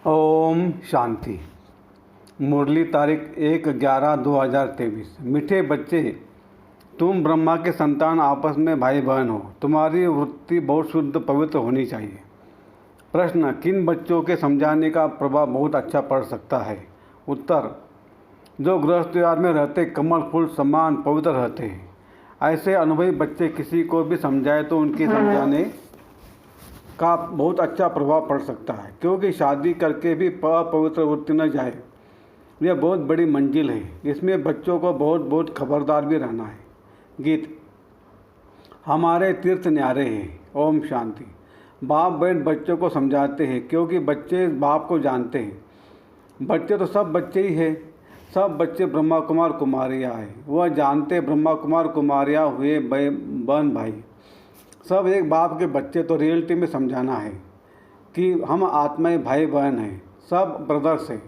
ओम शांति। मुरली तारीख 1/11/2023। मीठे बच्चे, तुम ब्रह्मा के संतान, आपस में भाई बहन हो। तुम्हारी वृत्ति बहुत शुद्ध पवित्र होनी चाहिए। प्रश्न: किन बच्चों के समझाने का प्रभाव बहुत अच्छा पड़ सकता है? उत्तर: जो गृहस्थ व्यवहार में रहते कमल फूल समान पवित्र रहते हैं, ऐसे अनुभवी बच्चे किसी को भी समझाए तो उनके समझाने का बहुत अच्छा प्रभाव पड़ सकता है, क्योंकि शादी करके भी अपवित्र वृत्ति न जाए, यह बहुत बड़ी मंजिल है। इसमें बच्चों को बहुत बहुत खबरदार भी रहना है। गीत: हमारे तीर्थ न्यारे हैं। ओम शांति। बाप बैठ बच्चों को समझाते हैं, क्योंकि बच्चे बाप को जानते हैं। बच्चे तो सब बच्चे ही हैं। सब बच्चे ब्रह्मा कुमार कुमारियाँ हैं। वह जानते ब्रह्मा कुमार कुमारियाँ हुए बहन भाई, सब एक बाप के बच्चे। तो रियलिटी में समझाना है कि हम आत्माएं भाई बहन हैं, सब ब्रदर्स हैं।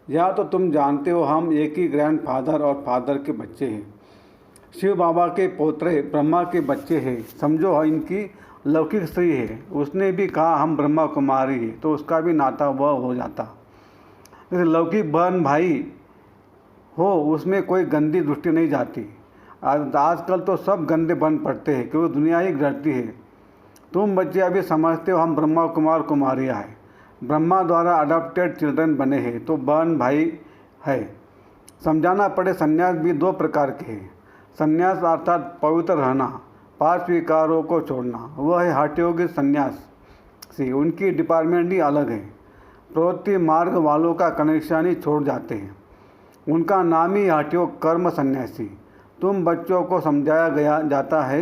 या तो तुम जानते हो हम एक ही ग्रैंडफादर और फादर के बच्चे हैं। शिव बाबा के पोतरे ब्रह्मा के बच्चे हैं। समझो इनकी लौकिक स्त्री है, उसने भी कहा हम ब्रह्मा कुमारी है, तो उसका भी नाता वह हो जाता। जैसे लौकिक बहन भाई हो, उसमें कोई गंदी दृष्टि नहीं जाती। आजकल तो सब गंदे बन पड़ते हैं, क्योंकि दुनिया ही डरती है। तुम बच्चे अभी समझते हो हम ब्रह्मा कुमार कुमारियाँ हैं, ब्रह्मा द्वारा अडॉप्टेड चिल्ड्रन बने हैं, तो बहन भाई है। समझाना पड़े। संन्यास भी दो प्रकार के हैं। संन्यास अर्थात पवित्र रहना, पांच विकारों को छोड़ना, वह है हठयोगी संन्यासी। उनकी डिपार्टमेंट ही अलग है। प्रवृत्ति मार्ग वालों का कनेक्शन ही छोड़ जाते हैं, उनका नाम ही हठयोग कर्म संन्यासी। तुम बच्चों को समझाया जाता है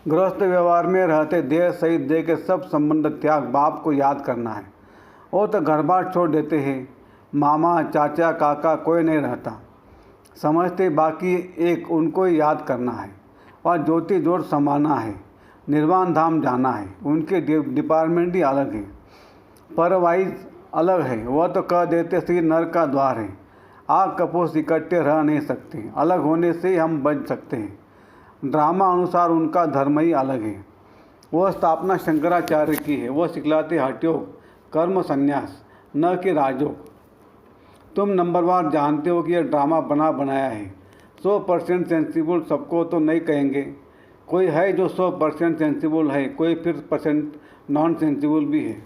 गृहस्थ व्यवहार में रहते देह सहित देह के सब संबंध त्याग, बाप को याद करना है। वो तो घर बार छोड़ देते हैं, मामा चाचा काका कोई नहीं रहता, समझते बाकी एक उनको ही याद करना है। और ज्योति जोत समाना है, निर्वाण धाम जाना है। उनके डिपार्टमेंट ही अलग है, परवाइज अलग है। वह तो कह देते श्री नर का द्वार है। आग कपूस इकट्ठे रह नहीं सकते, अलग होने से ही हम बच सकते हैं। ड्रामा अनुसार उनका धर्म ही अलग है। वह स्थापना शंकराचार्य की है। वह सिखलाते हठयोग कर्म संन्यास, न कि राजयोग। तुम नंबरवार जानते हो कि यह ड्रामा बनाया है। 100% सेंसिबल सबको तो नहीं कहेंगे, कोई है जो 100% सेंसिबल है, कोई फिर परसेंट नॉन सेंसिबल भी है।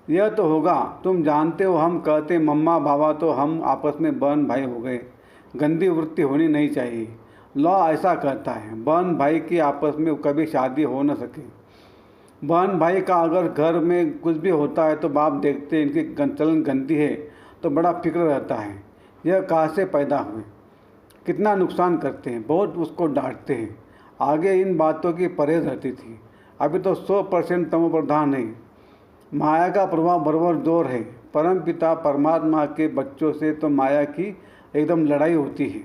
यह तो होगा। तुम जानते हो हम कहते मम्मा बाबा, तो हम आपस में बहन भाई हो गए। गंदी वृत्ति होनी नहीं चाहिए। लॉ ऐसा कहता है, बहन भाई की आपस में कभी शादी हो न सके। बहन भाई का अगर घर में कुछ भी होता है तो बाप देखते हैं इनकी चलन गंदी है, तो बड़ा फिक्र रहता है, यह कहाँ से पैदा हुए, कितना नुकसान करते हैं, बहुत उसको डांटते हैं। आगे इन बातों की परहेज रहती थी। अभी तो 100% तमोप्रधान है। माया का प्रभाव बराबर जोर है। परम पिता परमात्मा के बच्चों से तो माया की एकदम लड़ाई होती है।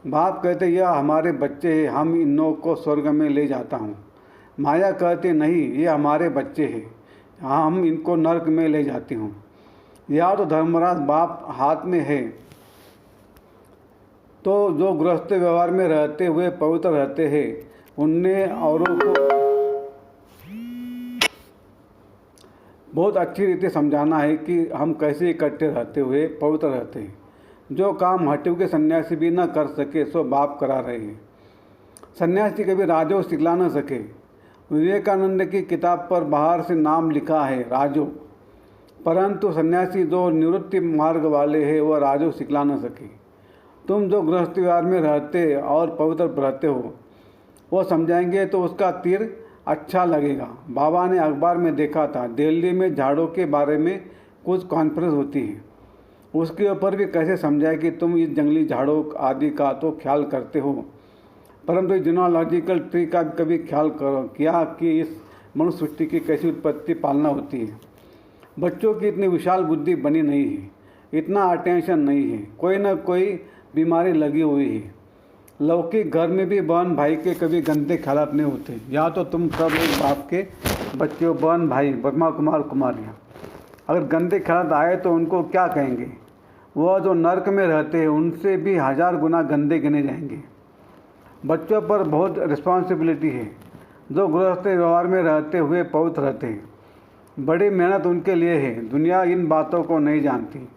बाप कहते यह हमारे बच्चे हैं, हम इनों को स्वर्ग में ले जाता हूँ। माया कहते नहीं, ये हमारे बच्चे हैं, हम इनको नरक में ले जाती हूँ। या तो धर्मराज बाप हाथ में है, तो जो गृहस्थ व्यवहार में रहते हुए पवित्र रहते हैं, उनने औरों को बहुत अच्छी रीति समझाना है कि हम कैसे इकट्ठे रहते हुए पवित्र रहते हैं। जो काम हठयोग के सन्यासी भी न कर सके, सो बाप करा रहे हैं। सन्यासी कभी राजयोग सिखला न सके। विवेकानंद की किताब पर बाहर से नाम लिखा है राजयोग, परंतु सन्यासी जो निवृत्ति मार्ग वाले हैं वह राजयोग सिखला न सके। तुम जो गृहस्थ व्यवहार में रहते और पवित्र रहते हो, वो समझाएंगे तो उसका तीर अच्छा लगेगा। बाबा ने अखबार में देखा था, दिल्ली में झाड़ों के बारे में कुछ कॉन्फ्रेंस होती है, उसके ऊपर भी कैसे समझाए कि तुम इस जंगली झाड़ों आदि का तो ख्याल करते हो, परंतु जीनोलॉजिकल ट्री का कभी ख्याल किया कि इस मनुष्य सृष्टि की कैसी उत्पत्ति पालना होती है। बच्चों की इतनी विशाल बुद्धि बनी नहीं है, इतना अटेंशन नहीं है, कोई ना कोई बीमारी लगी हुई है। लौकिक घर में भी बहन भाई के कभी गंदे ख्यालात नहीं होते। या तो तुम सब एक बाप के बच्चे हो, बहन भाई ब्रह्मा कुमार कुमारियाँ। अगर गंदे ख्यालात आए तो उनको क्या कहेंगे? वह जो नर्क में रहते हैं उनसे भी 1000 गुना गंदे गिने जाएंगे। बच्चों पर बहुत रिस्पॉन्सिबिलिटी है। जो गृहस्थ व्यवहार में रहते हुए पवित्र रहते हैं, बड़ी मेहनत उनके लिए है, दुनिया इन बातों को नहीं जानती।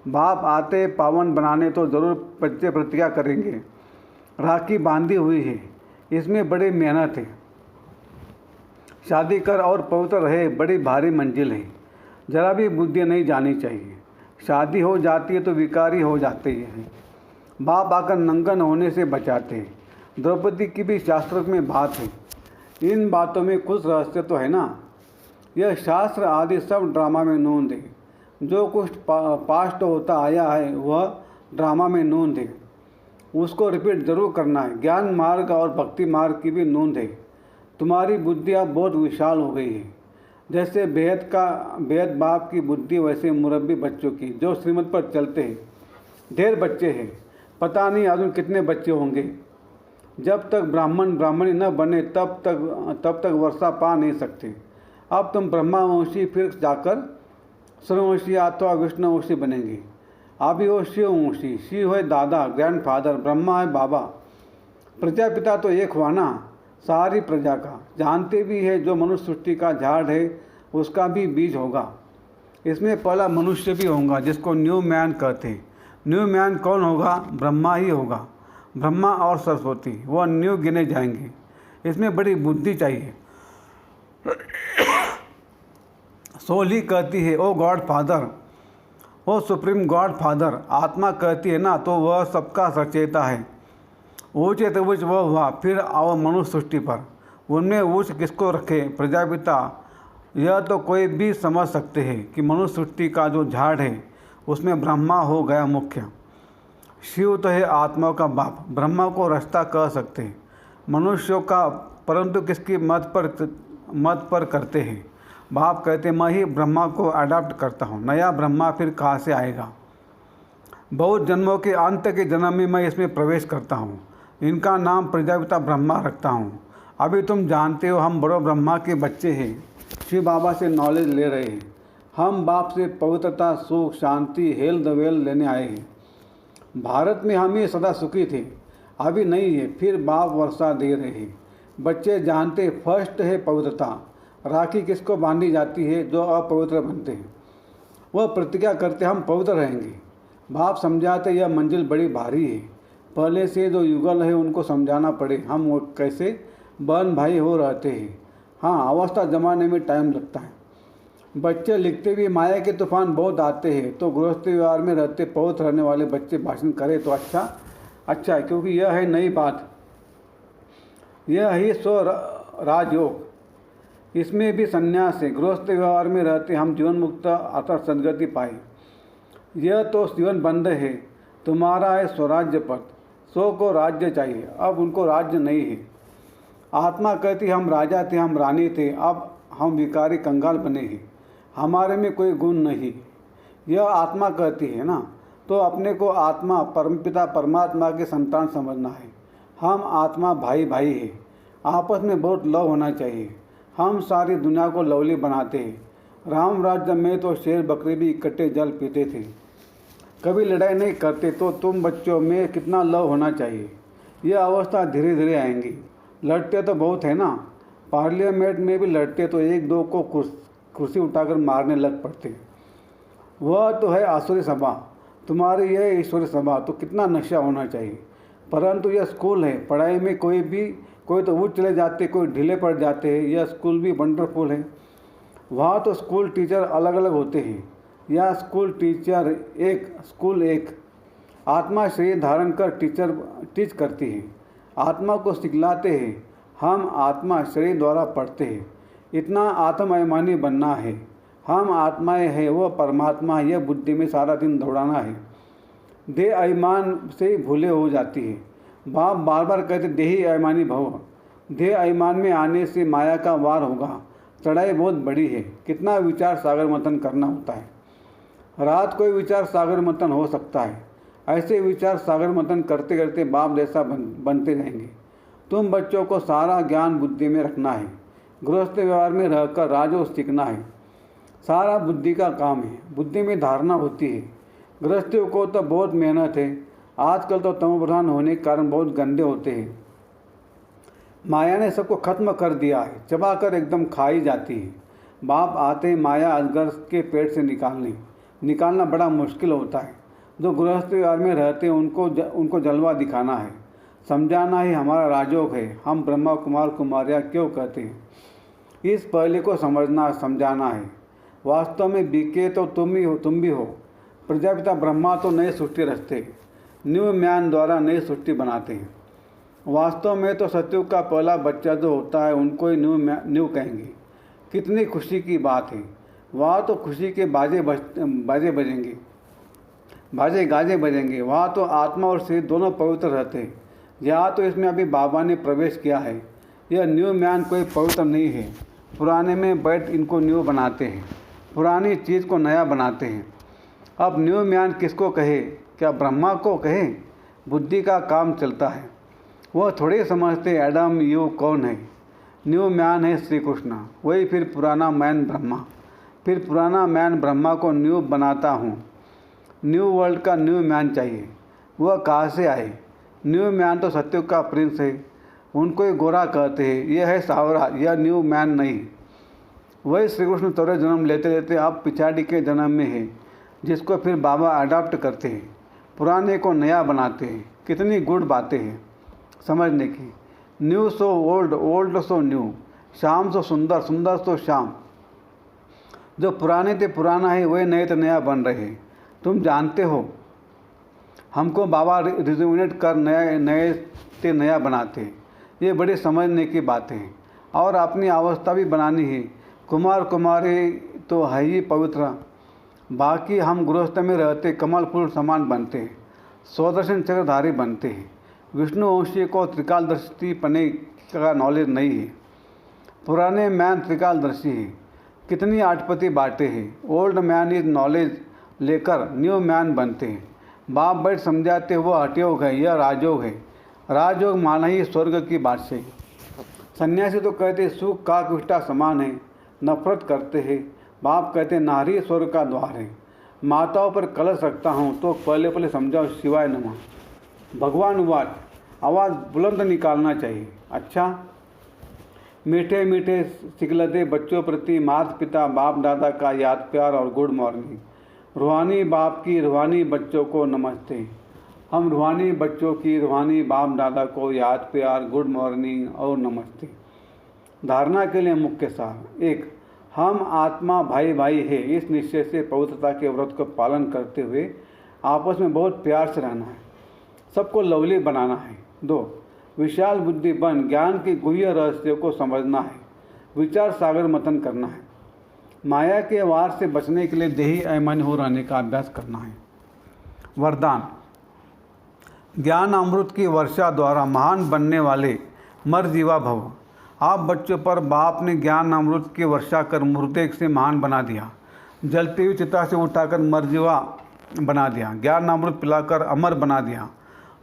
बाप आते पावन बनाने तो ज़रूर बच्चे प्रतिज्ञा करेंगे। राखी बांधी हुई है, इसमें बड़ी मेहनत है। शादी कर और पवित्र रहे, बड़ी भारी मंजिल है। जरा भी बुद्धि नहीं जानी चाहिए। शादी हो जाती है तो विकारी हो जाते हैं। बाप आकर नंगन होने से बचाते हैं। द्रौपदी की भी शास्त्र में बात है। इन बातों में कुछ रहस्य तो है ना। यह शास्त्र आदि सब ड्रामा में नोंद है। जो कुछ पास्ट होता आया है वह ड्रामा में नोंद है, उसको रिपीट जरूर करना है। ज्ञान मार्ग और भक्ति मार्ग की भी नोंद है। तुम्हारी बुद्धि अब बहुत विशाल हो गई है। जैसे बेहद बाप की बुद्धि, वैसे मुरब्बी बच्चों की जो श्रीमत पर चलते हैं। ढेर बच्चे हैं, पता नहीं अजून कितने बच्चे होंगे। जब तक ब्राह्मणी न बने तब तक वर्षा पा नहीं सकते। अब तुम ब्रह्मावंशी फिर जाकर सूर्यवंशी अथवा विष्णुवंशी बनेंगे। अभी वो शिववंशी, शिव है दादा, ग्रैंडफादर, ब्रह्मा है बाबा। प्रजापिता तो एक हुआ ना, सारी प्रजा का। जानते भी है जो मनुष्य सृष्टि का झाड़ है उसका भी बीज होगा। इसमें पहला मनुष्य भी होगा जिसको न्यू मैन कहते हैं। न्यू मैन कौन होगा? ब्रह्मा ही होगा। ब्रह्मा और सरस्वती वह न्यू गिने जाएंगे। इसमें बड़ी बुद्धि चाहिए। सोल ही कहती है ओ गॉड फादर, ओ सुप्रीम गॉड फादर। आत्मा कहती है ना, तो वह सबका सचेता है। ऊँचे तो ऊँच वह हुआ। फिर आओ मनुष्य सृष्टि पर। उनमें ऊँच किसको रखे? प्रजापिता। यह तो कोई भी समझ सकते हैं कि मनुष्य सृष्टि का जो झाड़ है उसमें ब्रह्मा हो गया मुख्य। शिव तो है आत्माओं का बाप। ब्रह्मा को रास्ता कह सकते हैं मनुष्यों का, परंतु किसकी मत पर करते हैं। बाप कहते मैं ही ब्रह्मा को अडॉप्ट करता हूँ। नया ब्रह्मा फिर कहाँ से आएगा? बहुत जन्मों के अंत के जन्म में मैं इसमें प्रवेश करता हूँ। इनका नाम प्रजापिता ब्रह्मा रखता हूँ। अभी तुम जानते हो हम बड़ो ब्रह्मा के बच्चे हैं। शिव बाबा से नॉलेज ले रहे हैं। हम बाप से पवित्रता, सुख, शांति, हेल्थ वेल लेने आए हैं। भारत में हम ही सदा सुखी थे, अभी नहीं है। फिर बाप वर्षा दे रहे हैं। बच्चे जानते फर्स्ट है पवित्रता। राखी किसको बांधी जाती है? जो अपवित्र बनते हैं। वह प्रतिज्ञा करते हम पवित्र रहेंगे। बाप समझाते यह मंजिल बड़ी भारी है। पहले से जो युगल है उनको समझाना पड़े हम वो कैसे बहन भाई हो रहते हैं। हाँ, अवस्था जमाने में टाइम लगता है। बच्चे लिखते भी माया के तूफान बहुत आते हैं, तो गृहस्थ व्यवहार में रहते पवित्र रहने वाले बच्चे भाषण करें तो अच्छा है, क्योंकि यह है नई बात। यह ही स्व राजयोग। इसमें भी संन्यास है। गृहस्थ व्यवहार में रहते हम जीवन मुक्त अर्थात सदगति पाए। यह तो जीवन बंद है। तुम्हारा है स्वराज्य पद। सो को राज्य चाहिए, अब उनको राज्य नहीं है। आत्मा कहती हम राजा थे, हम रानी थे, अब हम विकारी कंगाल बने हैं। हमारे में कोई गुण नहीं। यह आत्मा कहती है ना, तो अपने को आत्मा परमपिता परमात्मा के संतान समझना है। हम आत्मा भाई भाई है। आपस में बहुत लव होना चाहिए। हम सारी दुनिया को लवली बनाते हैं। राम राज्य में तो शेर बकरी भी इकट्ठे जल पीते थे, कभी लड़ाई नहीं करते। तो तुम बच्चों में कितना लव होना चाहिए। यह अवस्था धीरे धीरे आएंगी। लड़ते तो बहुत है ना, पार्लियामेंट में भी लड़ते तो एक दो को कुर्सी उठाकर मारने लग पड़ते। वह तो है आसुरी सभा, तुम्हारी यह ईश्वरी सभा। तो कितना नशा होना चाहिए। परंतु यह स्कूल है। पढ़ाई में कोई तो ऊँच चले जाते, कोई ढीले पड़ जाते हैं। यह स्कूल भी वंडरफुल है। वहाँ तो स्कूल टीचर अलग अलग होते हैं। यह स्कूल टीचर एक आत्मा शरीर धारण कर टीच करती है। आत्मा को सिखलाते हैं। हम आत्मा शरीर द्वारा पढ़ते हैं। इतना आत्माभिमानी बनना है। हम आत्माएं हैं, वह परमात्मा। यह बुद्धि में सारा दिन दौड़ाना है। देह अभिमान से भूले हो जाती है। बाप बार बार कहते देही अभिमानी भव। देह अभिमान में आने से माया का वार होगा। चढ़ाई बहुत बड़ी है। कितना विचार सागर मंथन करना होता है। रात को विचार सागर मंथन हो सकता है। ऐसे विचार सागर मंथन करते करते बाप जैसा बनते रहेंगे। तुम बच्चों को सारा ज्ञान बुद्धि में रखना है। गृहस्थ व्यवहार में रहकर राजो सीखना है। सारा बुद्धि का काम है। बुद्धि में धारणा होती है। गृहस्थियों को तो बहुत मेहनत है। आजकल तो तमोप्रधान होने के कारण बहुत गंदे होते हैं। माया ने सबको खत्म कर दिया है। चबाकर एकदम खाई जाती है। बाप आते ही माया अजगर के पेट से निकालना बड़ा मुश्किल होता है। जो गृहस्थ परिवार में रहते हैं उनको जलवा दिखाना है, समझाना ही हमारा राजयोग है। हम ब्रह्मा कुमार कुमारियाँ क्यों कहते हैं, इस पहले को समझाना है। वास्तव में बीके तो तुम भी हो। प्रजापिता ब्रह्मा तो नई सृष्टि रचते, न्यू मैन द्वारा नई सृष्टि बनाते हैं। वास्तव में तो सतयुग का पहला बच्चा जो होता है उनको ही न्यू कहेंगे। कितनी खुशी की बात है। वहाँ तो खुशी के बाजे गाजे बजेंगे। वहाँ तो आत्मा और शरीर दोनों पवित्र रहते हैं। यहाँ तो इसमें अभी बाबा ने प्रवेश किया है। यह न्यू मैन कोई पवित्र नहीं है। पुराने में बैठ इनको न्यू बनाते हैं, पुरानी चीज़ को नया बनाते हैं। अब न्यू मैन किसको कहे, क्या ब्रह्मा को कहे? बुद्धि का काम चलता है। वह थोड़े समझते एडम यू कौन है। न्यू मैन है श्री कृष्ण, वही फिर पुराना मैन ब्रह्मा। फिर पुराना मैन ब्रह्मा को न्यू बनाता हूँ। न्यू वर्ल्ड का न्यू मैन चाहिए। वह कहाँ से आए? न्यू मैन तो सतयुग का प्रिंस है, उनको ही गोरा कहते हैं। यह है सावरा, यह न्यू मैन नहीं। वही श्री कृष्ण थोड़े जन्म लेते लेते अब पिछाड़ी के जन्म में है, जिसको फिर बाबा अडॉप्ट करते हैं, पुराने को नया बनाते हैं। कितनी गुड बातें हैं समझने की। New so old, old so new, शाम सो सुंदर, सुंदर सो शाम। जो पुराने थे पुराना है, वही नए तो नया बन रहे हैं। तुम जानते हो हमको बाबा रिजुविनेट कर नए से नया बनाते हैं। ये बड़ी समझने की बातें हैं। और अपनी अवस्था भी बनानी है। कुमार कुमारी तो है ही पवित्र, बाकी हम गृहस्थ में रहते कमल फूल समान बनते हैं, स्वदर्शन चक्रधारी बनते हैं। विष्णुवंशी को त्रिकालदर्शी पने का नॉलेज नहीं है। पुराने मैन त्रिकालदर्शी है। कितनी आठपति बातें हैं। ओल्ड मैन इज नॉलेज लेकर न्यू मैन बनते हैं। बाप बैठ समझाते हुए हठयोग है, यह राजयोग है। राजयोग माना ही स्वर्ग की बादशाही। सन्यासी तो कहते सुख का कुष्ठा समान है, नफरत करते हैं। बाप कहते नारी स्वर्ग का द्वार है। माताओं पर कलश रखता हूँ तो पहले समझाओ शिवाय नमः। भगवान वाच, आवाज़ बुलंद निकालना चाहिए। अच्छा, मीठे मीठे सिकलते बच्चों प्रति माता पिता बाप दादा का याद प्यार और गुड मॉर्निंग। रूहानी बाप की रूहानी बच्चों को नमस्ते। हम रूहानी बच्चों की रूहानी बाप दादा को याद प्यार गुड मॉर्निंग और नमस्ते। धारणा के लिए मुख्य सार। 1, हम आत्मा भाई भाई है। इस निश्चय से पवित्रता के व्रत को पालन करते हुए आपस में बहुत प्यार से रहना है, सबको लवली बनाना है। 2, विशाल बुद्धि बन ज्ञान के गुह्य रहस्य को समझना है, विचार सागर मंथन करना है। माया के वार से बचने के लिए देही अभिमानी हो रहने का अभ्यास करना है। वरदान। ज्ञान अमृत की वर्षा द्वारा महान बनने वाले मरजीवा भव। आप बच्चों पर बाप ने ज्ञान अमृत की वर्षा कर मुर्दे से महान बना दिया, जलती हुई चिता से उठाकर मरजीवा बना दिया, ज्ञान अमृत पिलाकर अमर बना दिया।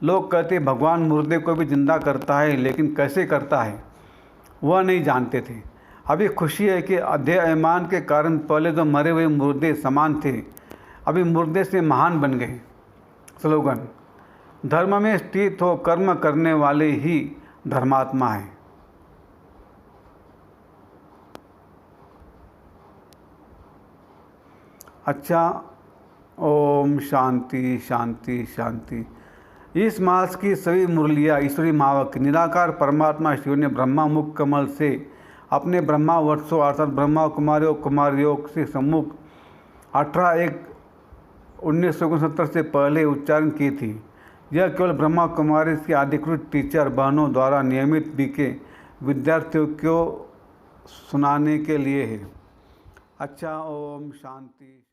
लोग कहते भगवान मुर्दे को भी जिंदा करता है, लेकिन कैसे करता है वह नहीं जानते थे। अभी खुशी है कि अध्यय अभिमान के कारण पहले जो मरे हुए मुर्दे समान थे, अभी मुर्दे से महान बन गए। स्लोगन। धर्म में स्थित हो कर्म करने वाले ही धर्मात्मा है। अच्छा, ओम शांति शांति शांति। इस मास की सभी मुरलियाँ ईश्वरी मावक निराकार परमात्मा शिव ने ब्रह्मा मुख कमल से अपने ब्रह्मा वर्षों अर्थात ब्रह्मा कुमारियों कुमारियों से सम्मुख 18/1/1969 से पहले उच्चारण की थी। यह केवल ब्रह्मा कुमारी की अधिकृत टीचर बहनों द्वारा नियमित बीके विद्यार्थियों को सुनाने के लिए है। अच्छा, ओम शांति।